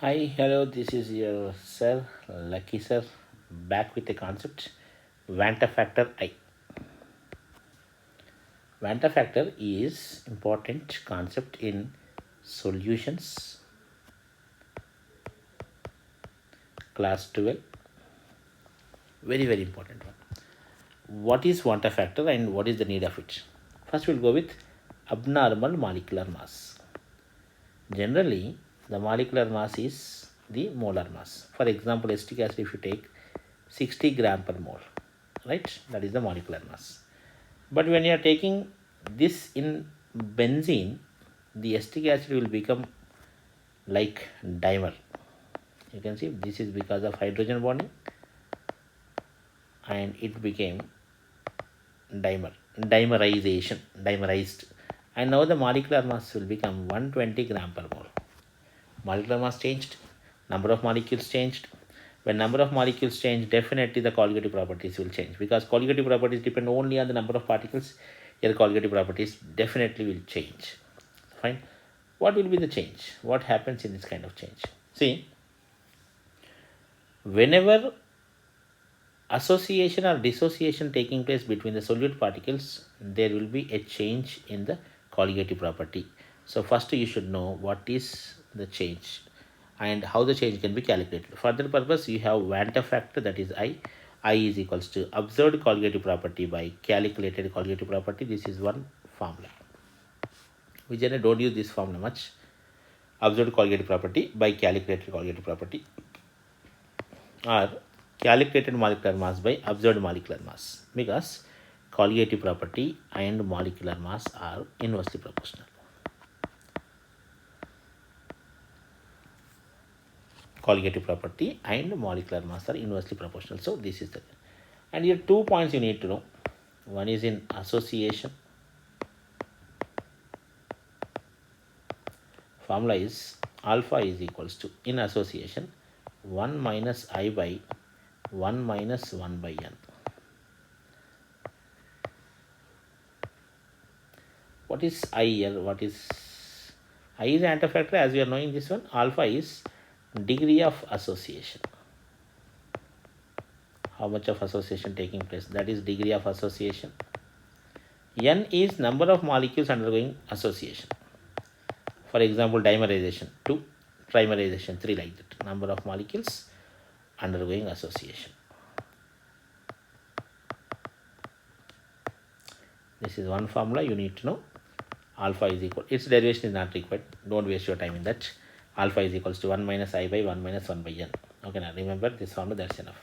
Hi, hello, this is your sir, Lucky sir, back with the concept Vanta factor I. Vanta factor is important concept in solutions, class 12, very important one. What is Vanta factor and what is the need of it? First, we'll go with abnormal molecular mass. Generally, the molecular mass is the molar mass. For example, acetic acid, if you take 60 gram per mole, right, that is the molecular mass. But when you are taking this in benzene, the acetic acid will become like dimer. You can see this is because of hydrogen bonding and it became dimerized. And now the molecular mass will become 120 gram per mole. Molecular mass changed, number of molecules changed. When number of molecules change, definitely the colligative properties will change, because colligative properties depend only on the number of particles. Here colligative properties definitely will change. Fine. What will be the change? What happens in this kind of change? See, whenever association or dissociation taking place between the solute particles, there will be a change in the colligative property. So first you should know what is the change and how the change can be calculated. For that purpose, you have Vanta factor, that is I. I is equals to observed colligative property by calculated colligative property. This is one formula. We generally don't use this formula much. Observed colligative property by calculated colligative property, or calculated molecular mass by observed molecular mass, because colligative property and molecular mass are inversely proportional. Colligative property and molecular mass are inversely proportional. So this is the, and here 2 points you need to know. One is in association. Formula is alpha is equals to, in association, 1 minus I by 1 minus 1 by n. What is I here? What is I? Is antifactor, as we are knowing this one. Alpha is degree of association. How much of association taking place? That is degree of association. N is number of molecules undergoing association. For example, dimerization 2, trimerization 3, like that. Number of molecules undergoing association. This is one formula you need to know. Alpha is equal, its derivation is not required, don't waste your time in that. Alpha is equals to 1 minus I by 1 minus 1 by n. Okay, now remember this formula, that's enough.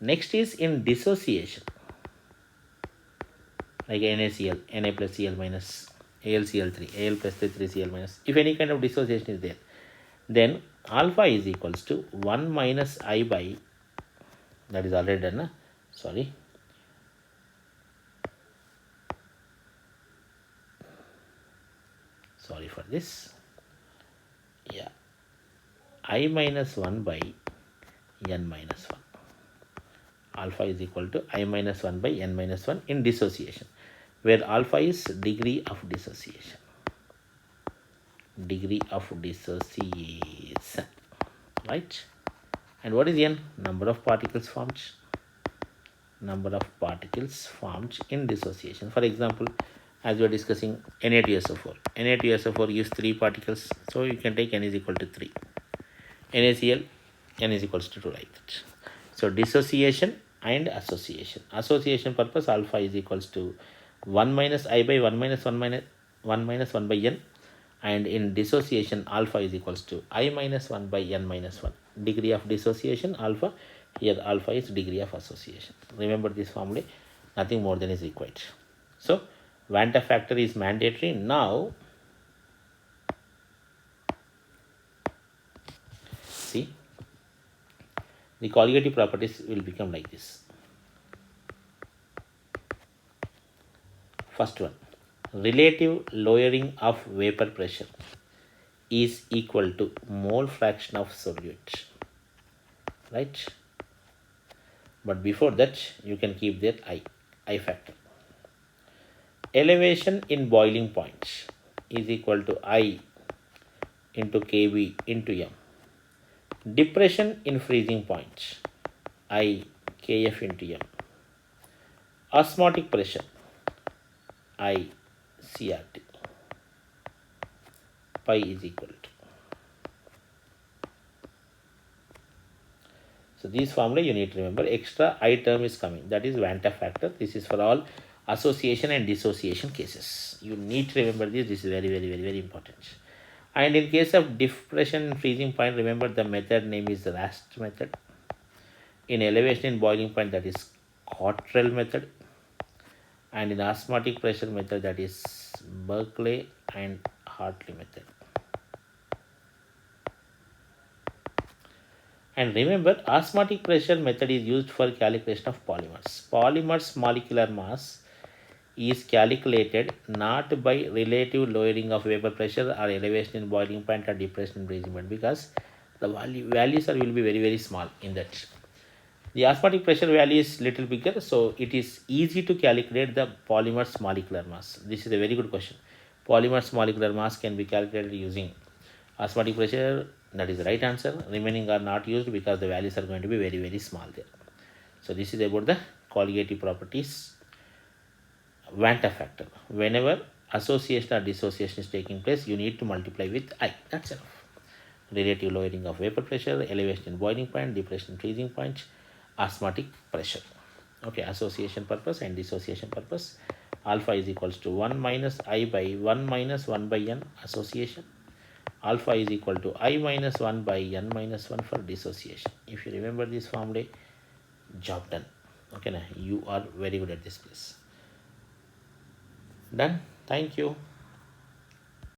Next is in dissociation, like NaCl, Na plus Cl minus AlCl3, Al plus 3Cl minus. If any kind of dissociation is there, then alpha is equals to 1 minus I by, that is already done, sorry. Sorry for this. Yeah. I minus 1 by n minus 1. Alpha is equal to I minus 1 by n minus 1 in dissociation, where alpha is degree of dissociation. Degree of dissociation, right? And what is n? Number of particles formed. Number of particles formed in dissociation. For example, as we are discussing Na2SO4. Na2SO4 gives 3 particles, so you can take n is equal to 3. NaCl, n is equals to 2, like that. So dissociation and association. Association purpose, alpha is equals to 1 minus I by 1 minus 1 minus 1 minus 1 by n, and in dissociation alpha is equals to I minus 1 by n minus 1. Degree of dissociation alpha, here alpha is degree of association. Remember this formula, nothing more than is required. So Vanta factor is mandatory. Now see, the colligative properties will become like this. First one, relative lowering of vapor pressure is equal to mole fraction of solute, right? But before that, you can keep that I factor. Elevation in boiling point is equal to I into Kb into m. Depression in freezing point, I kf into m. Osmotic pressure, I crt. Pi is equal to. So these formula you need to remember. Extra I term is coming. That is Vanta factor. This is for all association and dissociation cases. You need to remember this. This is very, very, very, very important. And in case of depression freezing point, remember the method name is Rast method. In elevation in boiling point, that is Cottrell method. And in osmotic pressure method, that is Berkeley and Hartley method. And remember, osmotic pressure method is used for calculation of polymers. Polymers molecular mass is calculated not by relative lowering of vapor pressure or elevation in boiling point or depression in freezing point, because the values will be very, very small in that. The osmotic pressure value is little bigger, so it is easy to calculate the polymer's molecular mass. This is a very good question. Polymer's molecular mass can be calculated using osmotic pressure. That is the right answer. Remaining are not used because the values are going to be very, very small there. So this is about the colligative properties. Vanta factor. Whenever association or dissociation is taking place, you need to multiply with I. That's enough. Relative lowering of vapor pressure, elevation in boiling point, depression in freezing point, osmotic pressure. Okay, association purpose and dissociation purpose. Alpha is equals to 1 minus I by 1 minus 1 by n association. Alpha is equal to I minus 1 by n minus 1 for dissociation. If you remember this formula, job done. Okay, now you are very good at this place. Done. Thank you.